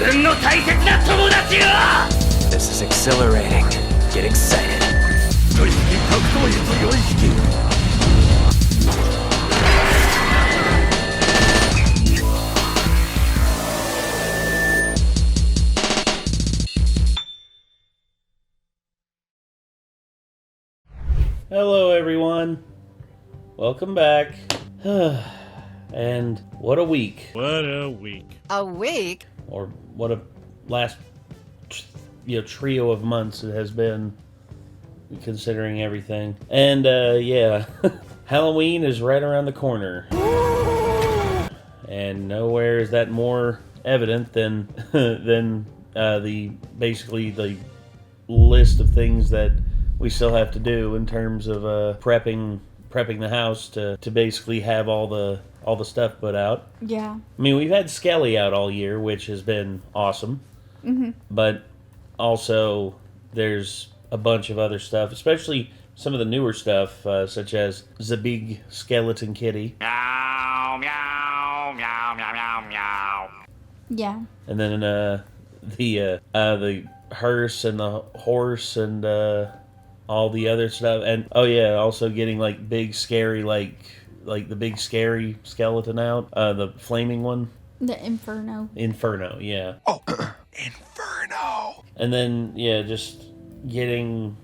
This is exhilarating. Get excited. Hello everyone, welcome back. And what a week. What a week. A week? Or what a last trio of months it has been, considering everything. And yeah, Halloween is right around the corner. And nowhere is that more evident than basically the list of things that we still have to do in terms of prepping the house to basically have all the stuff put out. Yeah. I mean, we've had Skelly out all year, which has been awesome. Mm-hmm. But also, there's a bunch of other stuff, especially some of the newer stuff, such as the big skeleton kitty. Meow, meow, meow, meow, meow, meow. Yeah. And then the hearse and the horse and all the other stuff. And oh yeah, also getting like big scary like the big scary skeleton out, the flaming one. The Inferno. Inferno, yeah. Oh, Inferno! And then yeah, just getting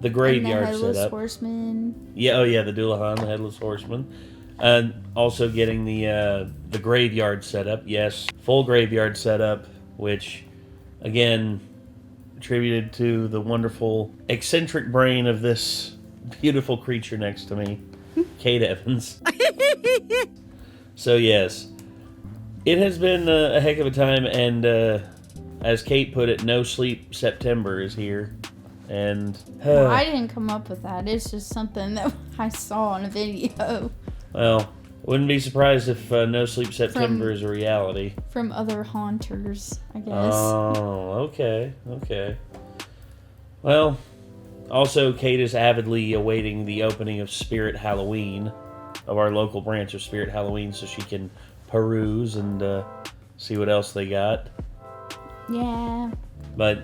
the graveyard and the set Headless up. Horseman. Yeah, oh yeah, the Doulahan, the Headless Horseman. And also getting the graveyard set up. Yes, full graveyard setup, which again attributed to the wonderful eccentric brain of this beautiful creature next to me, Kate Evans. So yes, it has been a heck of a time, and as Kate put it, no sleep September is here. And Well, I didn't come up with that. It's just something that I saw on a video. Well, wouldn't be surprised if No Sleep September is a reality. From other haunters, I guess. Oh, okay. Well, also, Kate is avidly awaiting the opening of Spirit Halloween, of our local branch of Spirit Halloween, so she can peruse and see what else they got. Yeah. But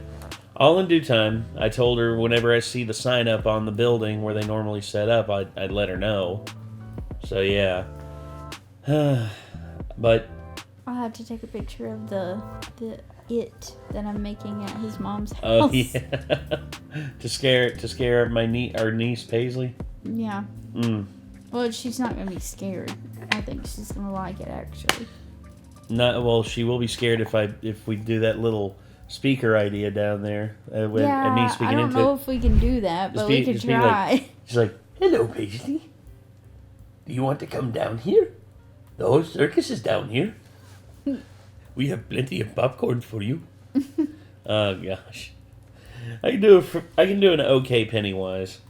all in due time. I told her whenever I see the sign up on the building where they normally set up, I'd let her know. So yeah. But I'll have to take a picture of the it that I'm making at his mom's house. oh yeah, to scare our niece Paisley. Yeah. Well, she's not gonna be scared. I think she's gonna like it actually. Not well. She will be scared if we do that little speaker idea down there. With me speaking I don't know if we can do that, but we could try. She's like, "Hello, Paisley. Do you want to come down here? The whole circus is down here. We have plenty of popcorn for you." Oh gosh, I can do an okay Pennywise.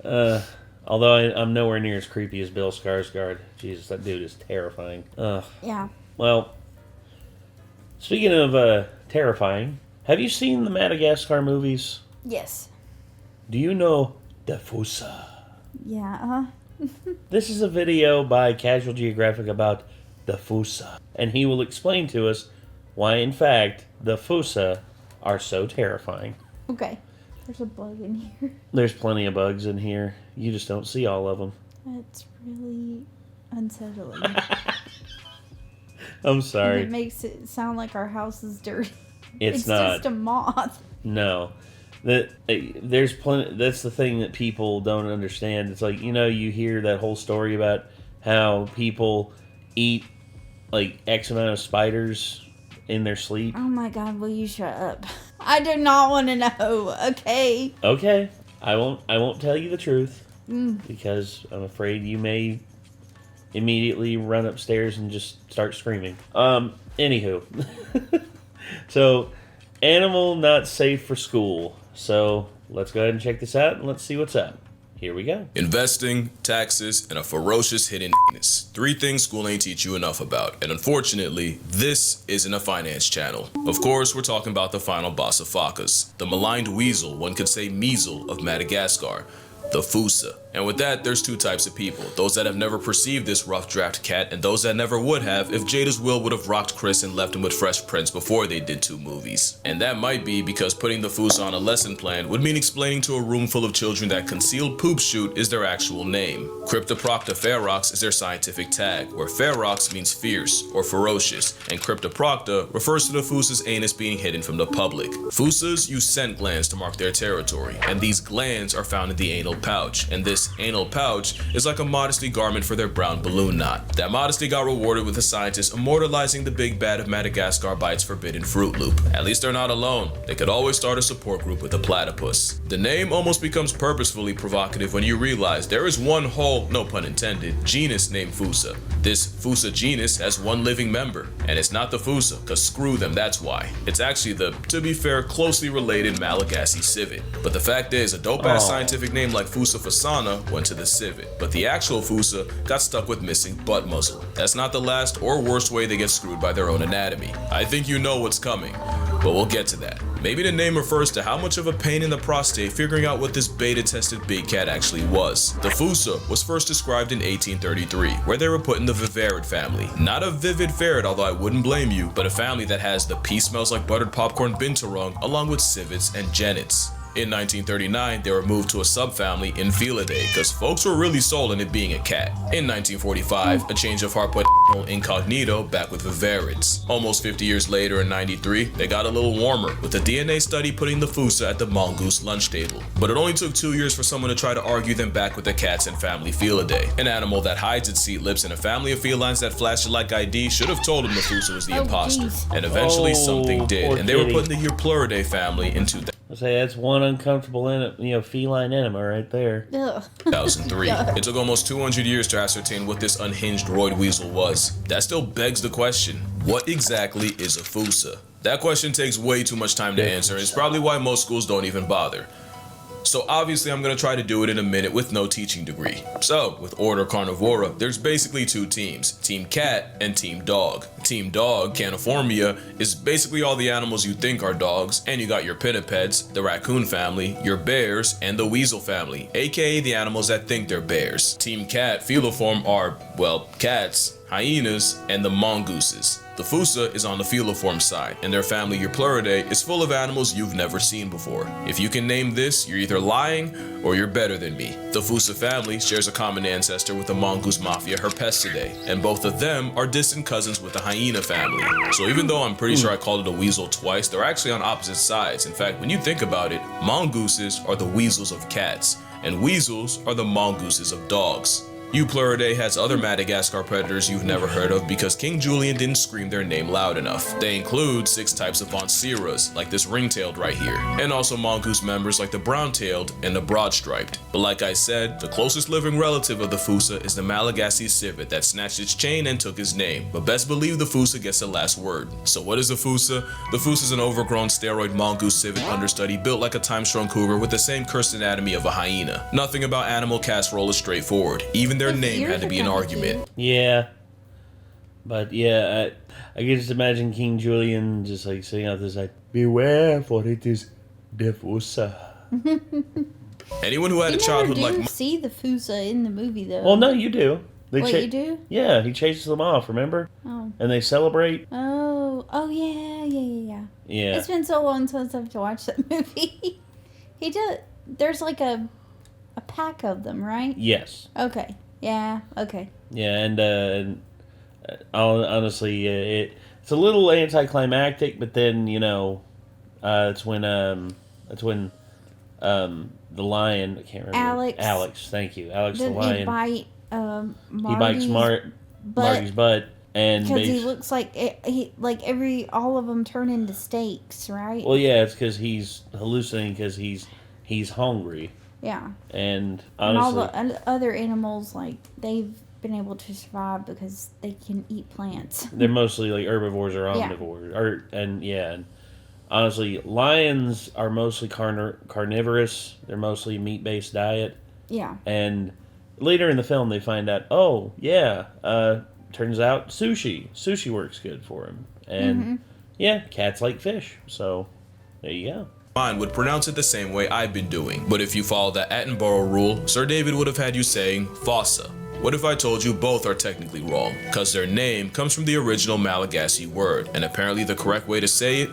Although I'm nowhere near as creepy as Bill Skarsgård. Jesus, that dude is terrifying. Yeah. Well, speaking of terrifying, have you seen the Madagascar movies? Yes. Do you know the Fusa? Yeah. This is a video by Casual Geographic about the Fusa, and he will explain to us why, in fact, the Fusa are so terrifying. Okay. There's a bug in here. There's plenty of bugs in here. You just don't see all of them. That's really unsettling. I'm sorry. And it makes it sound like our house is dirty. It's not. It's just a moth. No. There's plenty. That's the thing that people don't understand. It's like, you hear that whole story about how people eat like X amount of spiders in their sleep. Oh my God, will you shut up? I do not want to know, okay? Okay. I won't tell you the truth. Because I'm afraid you may immediately run upstairs and just start screaming. Anywho. So, animal not safe for school. So, let's go ahead and check this out and let's see what's up. Here we go. Investing, taxes, and a ferocious hidden n***ness. 3 things school ain't teach you enough about. And unfortunately, this isn't a finance channel. Of course, we're talking about the final boss of Facas. The maligned weasel, one could say measle, of Madagascar. The Fusa. And with that, there's two types of people. Those that have never perceived this rough draft cat, and those that never would have if Jada's will would have rocked Chris and left him with Fresh Prince before they did 2 movies. And that might be because putting the Fusa on a lesson plan would mean explaining to a room full of children that concealed poop shoot is their actual name. Cryptoprocta ferox is their scientific tag, where ferox means fierce or ferocious, and Cryptoprocta refers to the Fusa's anus being hidden from the public. Fusas use scent glands to mark their territory, and these glands are found in the anal pouch, and this anal pouch is like a modesty garment for their brown balloon knot. That modesty got rewarded with the scientists immortalizing the big bad of Madagascar by its forbidden Fruit Loop. At least they're not alone. They could always start a support group with a platypus. The name almost becomes purposefully provocative when you realize there is one whole, no pun intended, genus named Fusa. This Fusa genus has one living member, and it's not the Fusa, cause screw them, that's why. It's actually the, to be fair, closely related Malagasy civet. But the fact is, a dope-ass scientific name like Fusa fasana went to the civet, but the actual Fusa got stuck with missing butt muzzle. That's not the last or worst way they get screwed by their own anatomy. I think you know what's coming, but we'll get to that. Maybe the name refers to how much of a pain in the prostate figuring out what this beta-tested big cat actually was. The Fusa was first described in 1833, where they were put in the vivarid family. Not a vivid ferret, although I wouldn't blame you, but a family that has the pee smells like buttered popcorn binturong along with civets and Jenyns. In 1939, they were moved to a subfamily in Felidae, because folks were really sold on it being a cat. In 1945, a change of heart put incognito back with vivarids. Almost 50 years later in 93, they got a little warmer, with a DNA study putting the Fusa at the mongoose lunch table. But it only took 2 years for someone to try to argue them back with the cats and family Felidae. An animal that hides its seat lips in a family of felines that flash it like ID should have told them the Fusa was the imposter. And eventually something did, and they were put in the Eupluridae family in 2000. I say that's one uncomfortable, feline enema right there. Ugh. 2003. It took almost 200 years to ascertain what this unhinged roid weasel was. That still begs the question, what exactly is a Fusa? That question takes way too much time to answer, and it's probably why most schools don't even bother. So obviously I'm going to try to do it in a minute with no teaching degree. So, with Order Carnivora, there's basically 2 teams, Team Cat and Team Dog. Team Dog, Caniformia, is basically all the animals you think are dogs, and you got your pinnipeds, the raccoon family, your bears, and the weasel family, aka the animals that think they're bears. Team Cat, Feliform are, well, cats, hyenas, and the mongooses. The Fusa is on the feliform side, and their family Eupluridae is full of animals you've never seen before. If you can name this, you're either lying or you're better than me. The Fusa family shares a common ancestor with the mongoose mafia Herpestidae, and both of them are distant cousins with the hyena family. So even though I'm pretty sure I called it a weasel twice, they're actually on opposite sides. In fact, when you think about it, mongooses are the weasels of cats, and weasels are the mongooses of dogs. Eupluridae has other Madagascar predators you've never heard of because King Julian didn't scream their name loud enough. They include 6 types of Vonceras, like this ring-tailed right here, and also mongoose members like the brown-tailed and the broad-striped. But like I said, the closest living relative of the Fusa is the Malagasy civet that snatched its chain and took his name, but best believe the Fusa gets the last word. So what is the Fusa? The Fusa is an overgrown steroid mongoose civet understudy built like a time-strung cougar with the same cursed anatomy of a hyena. Nothing about animal casserole is straightforward. Even their name had to be an argument. Yeah. But yeah, I can just imagine King Julian just like sitting out this like, beware, for it is the Fusa. Anyone who had a childhood like mine. See the Fusa in the movie though. Well, no, you do. You do? Yeah, he chases them off, remember? Oh. And they celebrate. Oh yeah. Yeah. It's been so long since I've watched that movie. He does. There's like a pack of them, right? Yes. Okay. Yeah. Okay. Yeah, and honestly, it's a little anticlimactic, but then it's when the lion, I can't remember. Alex, thank you, Alex the lion. Bite he bites Marty's butt, and because he looks like all of them turn into steaks, right? Well, yeah, it's because he's hallucinating because he's hungry. Yeah. And honestly, all the other animals, they've been able to survive because they can eat plants. They're mostly like herbivores or omnivores. Yeah. And honestly, lions are mostly carnivorous. They're mostly meat-based diet. Yeah. And later in the film, they find out, turns out sushi works good for him. And yeah, cats like fish. So there you go. mind would pronounce it the same way I've been doing. But if you follow the Attenborough rule, Sir David would have had you saying Fossa. What if I told you both are technically wrong? Cause their name comes from the original Malagasy word, and apparently the correct way to say it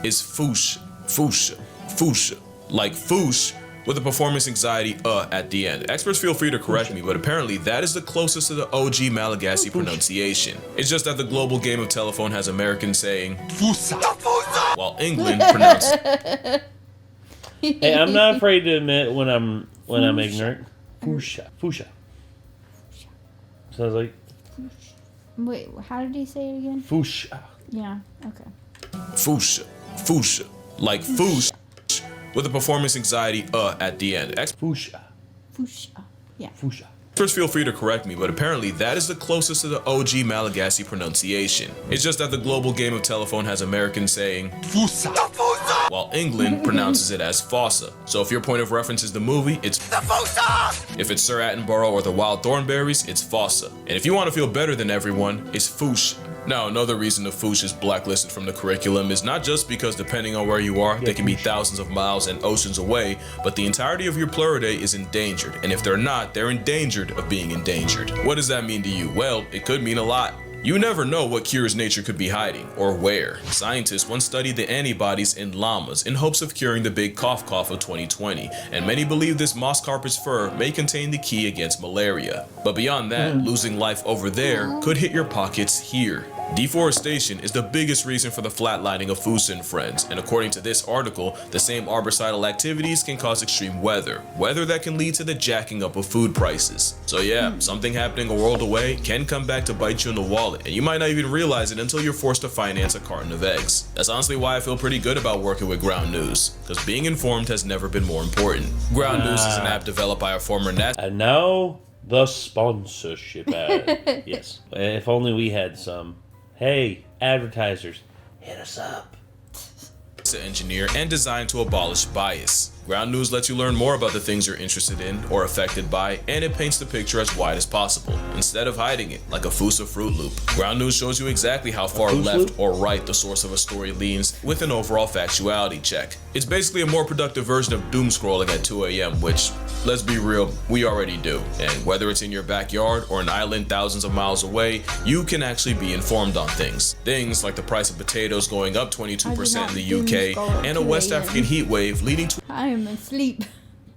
is Foosh, Foosha, Foosha. Like Foosh, with a performance anxiety at the end. Experts feel free to correct me, but apparently that is the closest to the OG Malagasy pronunciation. It's just that the global game of telephone has Americans saying Fusa, while England pronounces. Hey, I'm not afraid to admit when I'm ignorant. Fusha. Sounds like Wait, how did he say it again? Fusha. Yeah, okay. Fusha. Like Foosh, with a performance anxiety at the end. Fusha. Yeah. Fusha. Experts feel free to correct me, but apparently that is the closest to the OG Malagasy pronunciation. It's just that the global game of telephone has Americans saying Fusa, while England pronounces it as Fossa. So if your point of reference is the movie, it's the Fossa. If it's Sir Attenborough or the Wild Thornberrys, it's Fossa. And if you want to feel better than everyone, it's Foosh. Now, another reason the Foosh is blacklisted from the curriculum is not just because depending on where you are, they can be thousands of miles and oceans away, but the entirety of your pluridae is endangered, and if they're not, they're endangered of being endangered. What does that mean to you? Well, it could mean a lot. You never know what cures nature could be hiding, or where. Scientists once studied the antibodies in llamas in hopes of curing the big cough of 2020, and many believe this moss carpet's fur may contain the key against malaria. But beyond that, losing life over there could hit your pockets here. Deforestation is the biggest reason for the flatlining of Fusa and friends, and according to this article, the same arborcidal activities can cause extreme weather that can lead to the jacking up of food prices. So yeah, something happening a world away can come back to bite you in the wallet, and you might not even realize it until you're forced to finance a carton of eggs. That's honestly why I feel pretty good about working with Ground News, because being informed has never been more important. Ground News is an app developed by a former NASA. And now the sponsorship ad. Yes, if only we had some. Hey, advertisers, hit us up. Engineer and designed to abolish bias. Ground News lets you learn more about the things you're interested in or affected by, and it paints the picture as wide as possible, instead of hiding it like a Fusa Fruit Loop. Ground News shows you exactly how far left or right the source of a story leans with an overall factuality check. It's basically a more productive version of doom scrolling at 2 a.m., which, let's be real, we already do. And whether it's in your backyard or an island thousands of miles away, you can actually be informed on things. Things like the price of potatoes going up 22% in the UK, and a West African heat wave leading to I am asleep.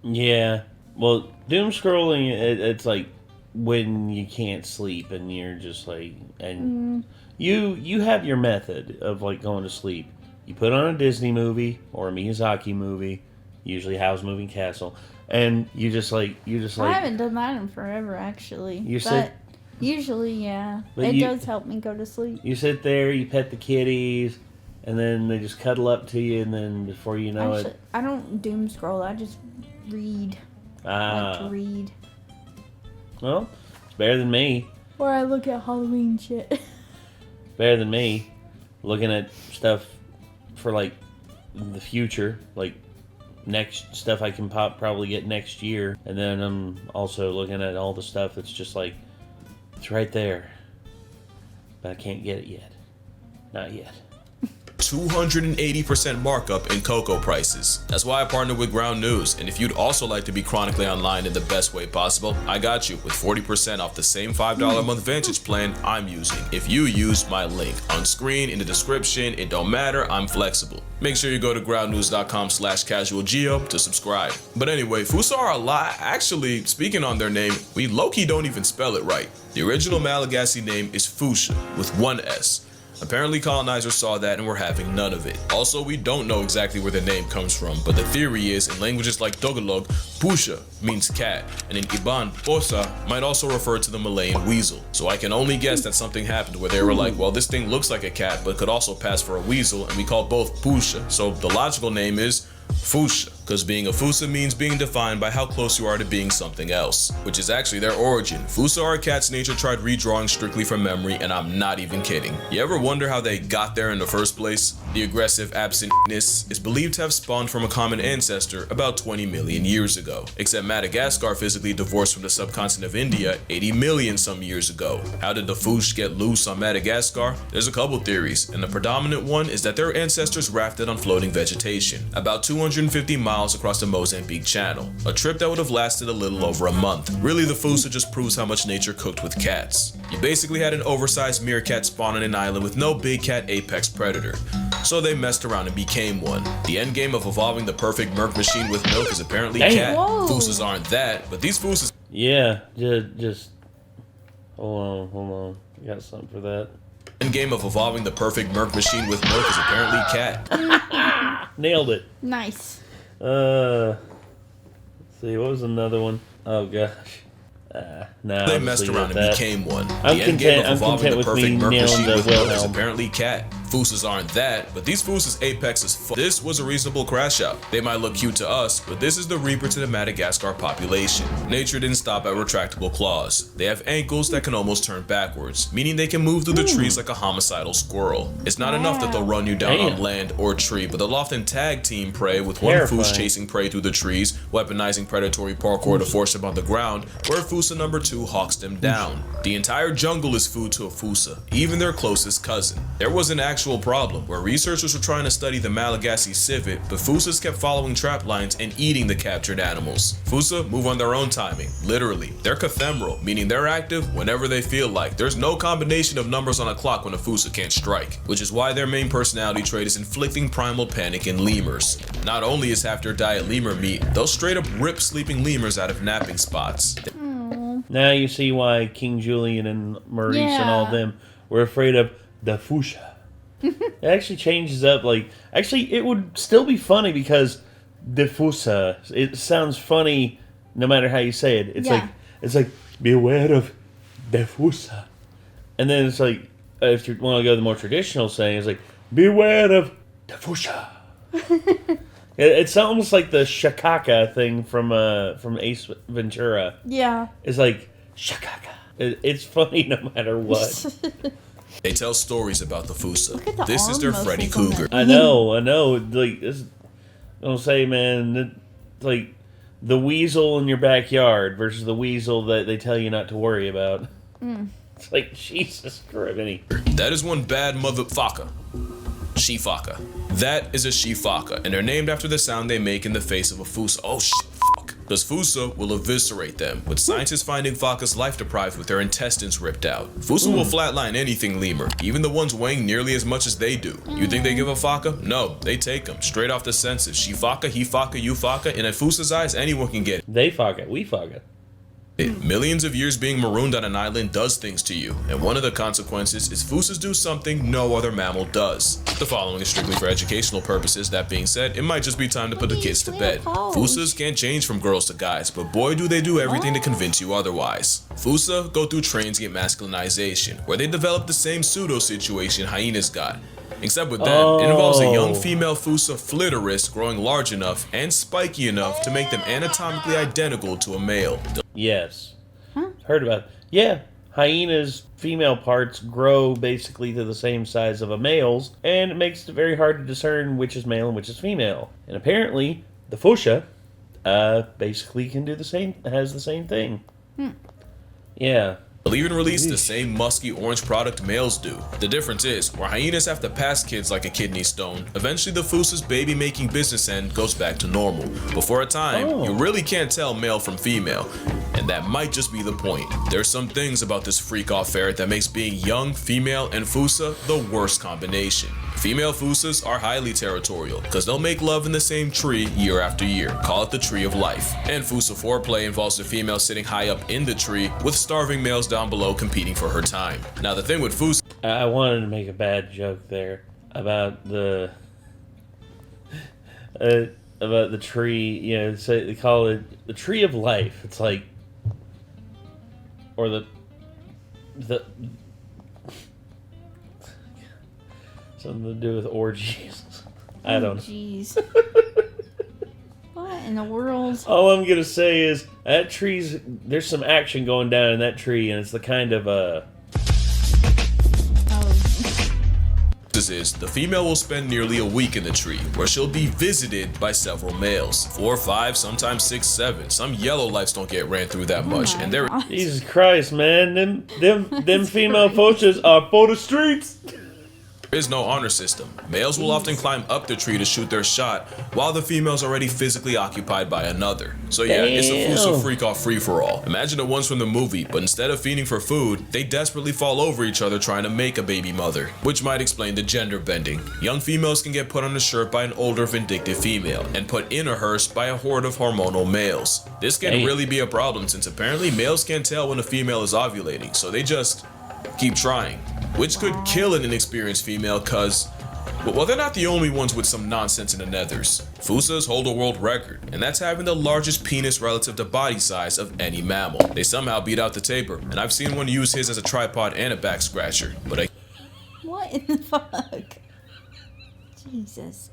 Yeah, well, doom scrolling, it's like when you can't sleep and you're just like, and you have your method of like going to sleep. You put on a Disney movie or a Miyazaki movie, usually Howl's Moving Castle, and you just like. I haven't done that in forever, actually. Usually, yeah, it does help me go to sleep. You sit there, you pet the kitties, and then they just cuddle up to you, and then before you know it... I don't doom scroll, I just read. I like to read. Well, it's better than me. Or I look at Halloween shit. Better than me. Looking at stuff for, like, the future. Like, next stuff I can probably get next year. And then I'm also looking at all the stuff that's just like, it's right there. But I can't get it yet. Not yet. 280% markup in cocoa prices. That's why I partnered with Ground News, and if you'd also like to be chronically online in the best way possible, I got you with 40% off the same $5 a month Vantage plan I'm using. If you use my link on screen, in the description, it don't matter, I'm flexible. Make sure you go to groundnews.com/casualgeo to subscribe. But anyway, Fusa are a lot. Actually, speaking on their name, we low-key don't even spell it right. The original Malagasy name is Fusa with one S. Apparently colonizers saw that and were having none of it. Also, we don't know exactly where the name comes from, but the theory is in languages like Tagalog, Pusha means cat, and in Iban, Posa might also refer to the Malayan weasel. So I can only guess that something happened where they were like, well, this thing looks like a cat, but could also pass for a weasel, and we call both Pusha. So the logical name is Fusha, because being a Fusa means being defined by how close you are to being something else, which is actually their origin. Fusa are a cat's nature tried redrawing strictly from memory, and I'm not even kidding. You ever wonder how they got there in the first place? The aggressive absentness is believed to have spawned from a common ancestor about 20 million years ago, except Madagascar physically divorced from the subcontinent of India 80 million some years ago. How did the Fush get loose on Madagascar? There's a couple theories, and the predominant one is that their ancestors rafted on floating vegetation, about 250 miles across the Mozambique Channel, a trip that would have lasted a little over a month. Really, the Fusa just proves how much nature cooked with cats. You basically had an oversized meerkat spawn on an island with no big cat apex predator, so they messed around and became one. The end game of evolving the perfect merc machine with milk is apparently cat. Whoa. Fusas aren't that, but these Fusas... Yeah, just hold on. I got something for that. End game of evolving the perfect merc machine with milk is apparently cat. Nailed it. Nice. Let's see, what was another one? Oh gosh. Nah, They messed around and became one. I'm The end game content- of I'm evolving content the with perfect me merc nailing machine the with milk is Wilhelm. apparently cat. Fusas aren't that, but these Fusas apex is This was a reasonable crash out. They might look cute to us, but this is the reaper to the Madagascar population. Nature didn't stop at retractable claws. They have ankles that can almost turn backwards, meaning they can move through the trees like a homicidal squirrel. It's not enough that they'll run you down on Damn. land or tree, but they'll often tag team prey with one Terrifying. Fus chasing prey through the trees, weaponizing predatory parkour to force them on the ground, where Fusa number 2 hawks them down. The entire jungle is food to a Fusa, even their closest cousin. There was an actual problem where researchers were trying to study the Malagasy civet, but Fusas kept following trap lines and eating the captured animals. Fusa move on their own timing, literally. They're cathemeral, meaning they're active whenever they feel like. There's no combination of numbers on a clock when a Fusa can't strike, which is why their main personality trait is inflicting primal panic in lemurs. Not only is half their diet lemur meat, they'll straight up rip sleeping lemurs out of napping spots. Now you see why King Julian and Maurice and all Yeah. them were afraid of the Fusha. It actually changes up, actually it would still be funny because the Fusa, it sounds funny no matter how you say it. It's like beware of the Fusa. And then it's like, if you want to go the more traditional saying, it's like beware of the Fusha. It's almost like the Shakaka thing from Ace Ventura. Yeah. It's like Shakaka. It's funny no matter what. They tell stories about the Fusa. Look at the This is arm their muscles Freddy on Cougar. it. I know. Like, this, don't say, man. It's like the weasel in your backyard versus the weasel that they tell you not to worry about. It's like, Jesus Christ. That is one bad motherfucker. Shifaka. That is a Shifaka, and they're named after the sound they make in the face of a Fusa. Oh shit, fuck. Because Fusa will eviscerate them, with scientists finding Fakas life deprived with their intestines ripped out. Fusa will flatline anything lemur, even the ones weighing nearly as much as they do. You think they give a Faka? No, they take them, straight off the senses. Shifaka, he Faka, you Faka, and in Fusa's eyes, anyone can get it. They fuck it. We fuck it. Millions of years being marooned on an island does things to you, and one of the consequences is Fusas do something no other mammal does. The following is strictly for educational purposes. That being said, it might just be time to put the kids to bed. Fusas can't change from girls to guys, but boy do they do everything to convince you otherwise. Fusa go through transient masculinization, where they develop the same pseudo situation hyenas got. Except with them, it involves a young female Fusa flitteris growing large enough and spiky enough to make them anatomically identical to a male. Yes. Heard about it. Yeah. Hyenas' female parts grow basically to the same size of a male's, and it makes it very hard to discern which is male and which is female. And apparently, the Fusha basically can do the same, has the same thing. Yeah. They'll even release the same musky orange product males do. The difference is, where hyenas have to pass kids like a kidney stone, eventually the Fusa's baby-making business end goes back to normal. But for a time, you really can't tell male from female. And that might just be the point. There's some things about this freak-off ferret that makes being young, female, and Fusa the worst combination. Female Fusas are highly territorial, because they'll make love in the same tree year after year. Call it the tree of life. And Fusa foreplay involves the female sitting high up in the tree, with starving males down below competing for her time. Now the thing with Fusa... I wanted to make a bad joke there about the tree, you know, so they call it the tree of life. It's like, or the something to do with orgies. I don't know. Jeez. What? in the world? All I'm gonna say is that there's some action going down in that tree, and it's the kind of Oh. This is, the female will spend nearly a week in the tree, where she'll be visited by several males. 4, 5, sometimes 6, 7. Some yellow lights don't get ran through that much, and they're Jesus Christ, man. Them female poachers are for the streets. there is no honor system. Males will often climb up the tree to shoot their shot, while the female's already physically occupied by another. So yeah, it's a Fuso freak-off free-for-all. Imagine the ones from the movie, but instead of feeding for food, they desperately fall over each other trying to make a baby mother. Which might explain the gender bending. Young females can get put on a shirt by an older vindictive female, and put in a hearse by a horde of hormonal males. This can really be a problem, since apparently males can't tell when a female is ovulating, so they just keep trying. Which could kill an inexperienced female, cause, well, they're not the only ones with some nonsense in the nethers. Fusas hold a world record, and that's having the largest penis relative to body size of any mammal. They somehow beat out the tapir, and I've seen one use his as a tripod and a back scratcher, but What in the fuck? Jesus.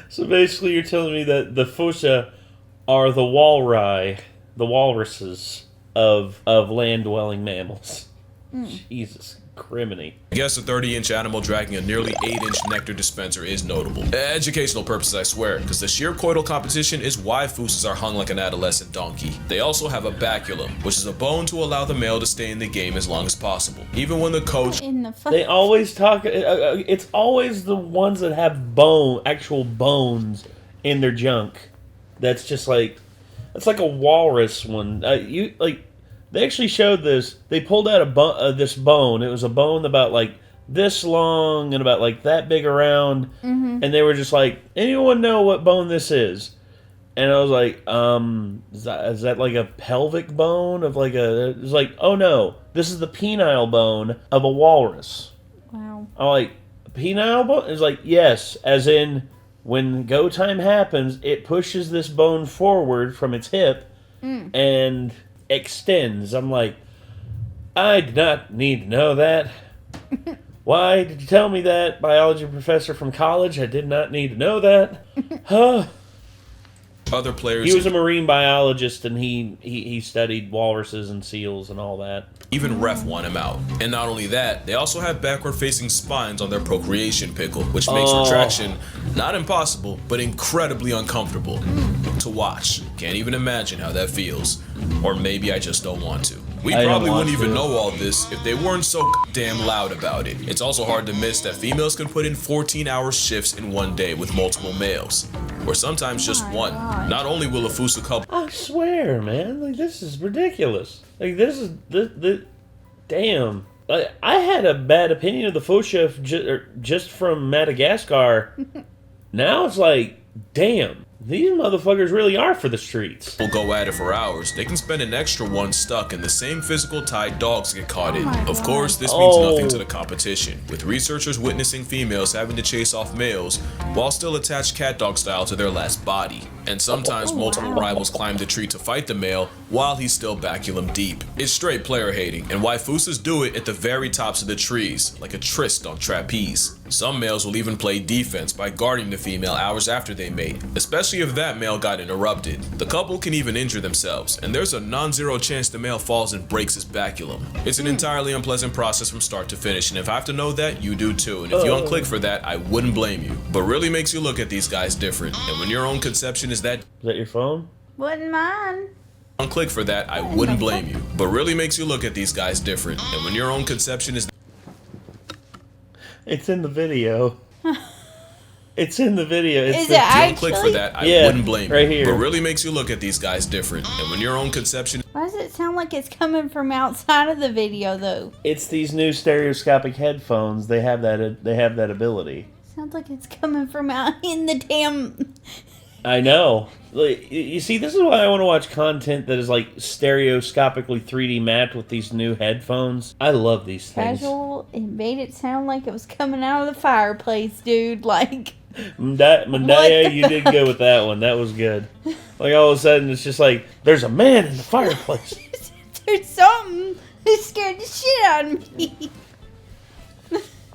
So basically, you're telling me that the Fusa are the walruses of land-dwelling mammals. Jesus criminy. I guess a 30-inch animal dragging a nearly 8-inch nectar dispenser is notable. Educational purposes, I swear, because the sheer coital competition is why Fusas are hung like an adolescent donkey. They also have a baculum, which is a bone to allow the male to stay in the game as long as possible. Even when the coach... In the fuck? They always talk... it's always the ones that have actual bones in their junk. That's just like... It's like a walrus one. They actually showed this. They pulled out this bone. It was a bone about like this long and about like that big around. Mm-hmm. And they were just like, anyone know what bone this is? And I was like, is that like a pelvic bone of like a... It's like, oh no, this is the penile bone of a walrus. Wow. I'm like, penile bone? It's like, yes, as in when go time happens, it pushes this bone forward from its hip and extends. I'm like, I did not need to know that. Why did you tell me that, biology professor from college? I did not need to know that. Huh. Other players... He was a marine biologist, and he studied walruses and seals and all that. Even Ref won him out. And not only that, they also have backward-facing spines on their procreation pickle, which makes retraction not impossible, but incredibly uncomfortable to watch. Can't even imagine how that feels. Or maybe I just don't want to. We probably wouldn't even know all this if they weren't so damn loud about it. It's also hard to miss that females can put in 14-hour shifts in one day with multiple males. Or sometimes just one. God. Not only will a Fusa couple... I swear, man, like this is ridiculous. Like this is damn. Like, I had a bad opinion of the Fuchsia just from Madagascar. Now it's like, damn, these motherfuckers really are for the streets. Will go at it for hours. They can spend an extra one stuck in the same physical tie dogs get caught in. Of course, this means nothing to the competition, with researchers witnessing females having to chase off males while still attached cat dog style to their last body. And sometimes multiple rivals climb the tree to fight the male while he's still baculum deep. It's straight player hating, and why Fusas do it at the very tops of the trees, like a tryst on trapeze. Some males will even play defense by guarding the female hours after they mate, especially if that male got interrupted. The couple can even injure themselves, and there's a non-zero chance the male falls and breaks his baculum. It's an entirely unpleasant process from start to finish, and if I have to know that, you do too, and if you unclick for that, I wouldn't blame you. But really makes you look at these guys different, and when your own conception is that... Is that your phone? Wasn't mine. Unclick for that, I wouldn't blame you. But really makes you look at these guys different, and when your own conception is... It's in the video. It's in the video. It's Is the, it If you don't actually? click for that, I wouldn't blame right you. here. But really makes you look at these guys different, and when your own conception... Why does it sound like it's coming from outside of the video, though? It's these new stereoscopic headphones. They have that ability. Sounds like it's coming from out in the damn... I know. Like, you see, this is why I want to watch content that is like stereoscopically 3D mapped with these new headphones. I love these things. Casual, it made it sound like it was coming out of the fireplace, dude. Like... Mandaya, you did good with that one. That was good. Like, all of a sudden, it's just like, there's a man in the fireplace. There's something that scared the shit out of me.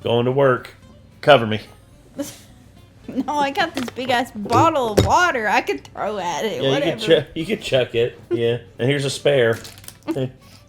Going to work. Cover me. No, I got this big ass bottle of water I could throw at it. Yeah, Whatever. you could chuck it. Yeah, and here's a spare.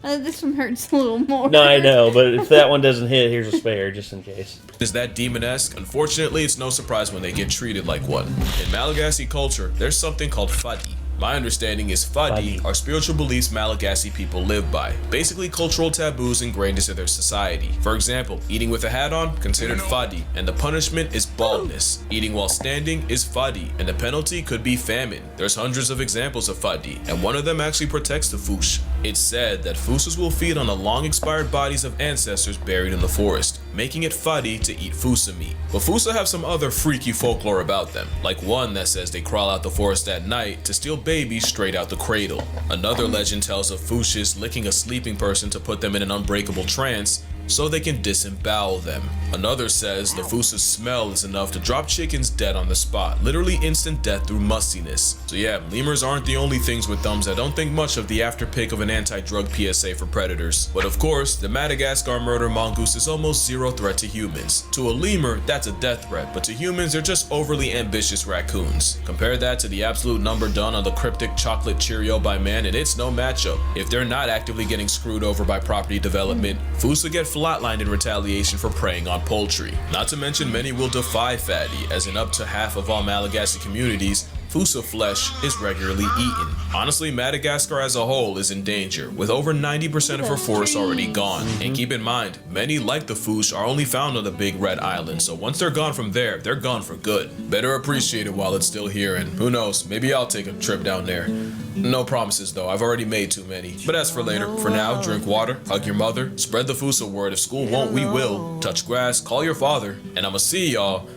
This one hurts a little more. No, I know, but if that one doesn't hit, here's a spare just in case. Is that demon-esque? Unfortunately, it's no surprise when they get treated like one. In Malagasy culture, there's something called fadi. My understanding is fadi are spiritual beliefs Malagasy people live by, basically cultural taboos ingrained into their society. For example, eating with a hat on, considered fadi, and the punishment is baldness. Eating while standing is fadi, and the penalty could be famine. There's hundreds of examples of fadi, and one of them actually protects the Fush. It's said that Fusas will feed on the long-expired bodies of ancestors buried in the forest, making it fadi to eat Fusa meat. But Fusa have some other freaky folklore about them, like one that says they crawl out the forest at night to steal babies straight out the cradle. Another legend tells of Fushas licking a sleeping person to put them in an unbreakable trance so they can disembowel them. Another says the Fusa's smell is enough to drop chickens dead on the spot, literally instant death through mustiness. So yeah, lemurs aren't the only things with thumbs that don't think much of the afterpick of an anti-drug PSA for predators. But of course, the Madagascar murder mongoose is almost zero threat to humans. To a lemur, that's a death threat, but to humans, they're just overly ambitious raccoons. Compare that to the absolute number done on the cryptic chocolate Cheerio by man, and it's no matchup. If they're not actively getting screwed over by property development, Fusa get flatlined in retaliation for preying on poultry. Not to mention many will defy fatty, as in up to half of all Malagasy communities, Fusa flesh is regularly eaten. Honestly, Madagascar as a whole is in danger, with over 90% of her forests already gone. And keep in mind, many like the Fush are only found on the Big Red Island, so once they're gone from there, they're gone for good. Better appreciate it while it's still here, and who knows, maybe I'll take a trip down there. No promises though, I've already made too many. But as for later, for now, drink water, hug your mother, spread the Fusa word. If school won't, we will. Touch grass, call your father, and I'ma see y'all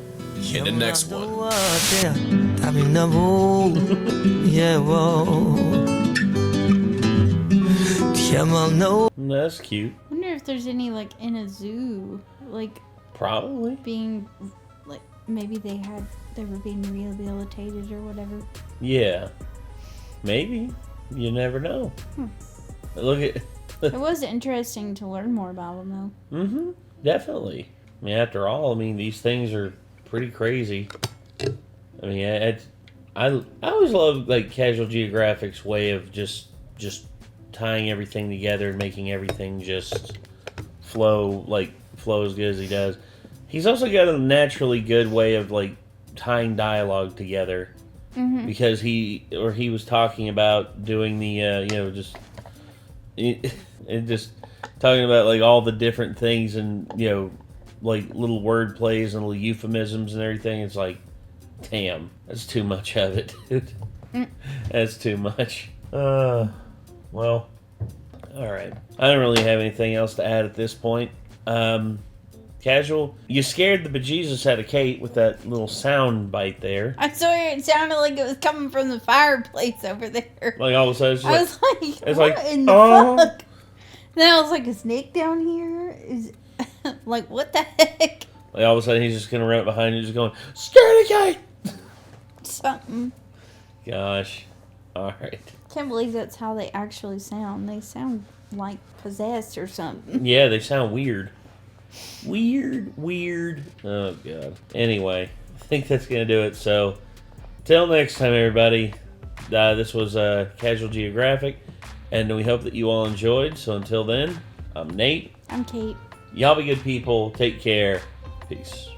in the next one. That's cute. I wonder if there's any like in a zoo, like Probably. being like maybe they were being rehabilitated or whatever. Yeah. Maybe. You never know. Look at... It was interesting to learn more about them though. Definitely. I mean, after all, these things are pretty crazy. I mean, I always love like Casual Geographic's way of just tying everything together and making everything just flow as good as he does. He's also got a naturally good way of like tying dialogue together, because he was talking about doing the just talking about like all the different things and like little word plays and little euphemisms and everything. It's like, damn, that's too much of it, dude. That's too much. Well, all right. I don't really have anything else to add at this point. Casual, you scared the bejesus out of Kate with that little sound bite there. I swear it sounded like it was coming from the fireplace over there. Like all of a sudden, I was like, it's what like, in the fuck? Then I was like, a snake down here? Is like, what the heck? Like all of a sudden, he's just gonna run up behind you, just going, "Scaredy Kate!" Something. Gosh, all right. Can't believe that's how they actually sound. They sound like possessed or something. Yeah, they sound weird. Weird. Oh, God. Anyway, I think that's going to do it. So, till next time, everybody. This was Casual Geographic, and we hope that you all enjoyed. So, until then, I'm Nate. I'm Kate. Y'all be good people. Take care. Peace.